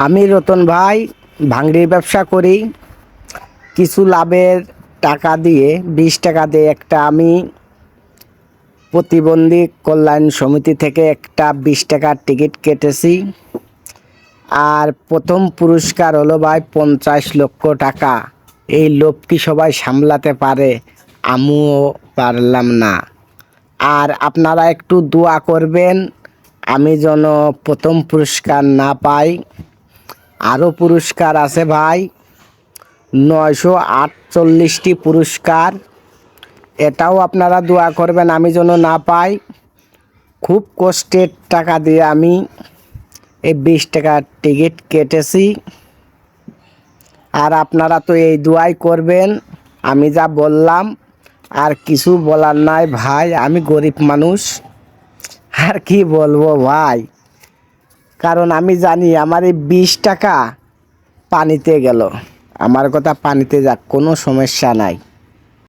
আমি রতন ভাই ভাঙড়ির ব্যবসা করি। কিছু লাভের টাকা দিয়ে 20 টাকা দিয়ে একটা আমি প্রতিবন্ধী কল্যাণ সমিতি থেকে একটা 20 টাকার টিকিট কেটেছি। আর প্রথম পুরস্কার হলো ভাই 50 লক্ষ টাকা। এই লোভ কি সবাই সামলাতে পারে? আমিও পারলাম না। আর আপনারা একটু দোয়া করবেন আমি যেন প্রথম পুরস্কার না পাই। আরও পুরস্কার আছে ভাই, 948টি পুরস্কার। এটাও আপনারা দোয়া করবেন আমি যেন না পাই। খুব কষ্টের টাকা দিয়ে আমি এই 20 টাকার টিকিট কেটেছি। আর আপনারা তো এই দোয়াই করবেন। আমি যা বললাম আর কিছু বলার নাই ভাই, আমি গরিব মানুষ, আর কি বলবো ভাই। কারণ আমি জানি আমার এই 20 টাকা পানিতে গেল। আমার কথা পানিতে যাক, কোনো সমস্যা নাই।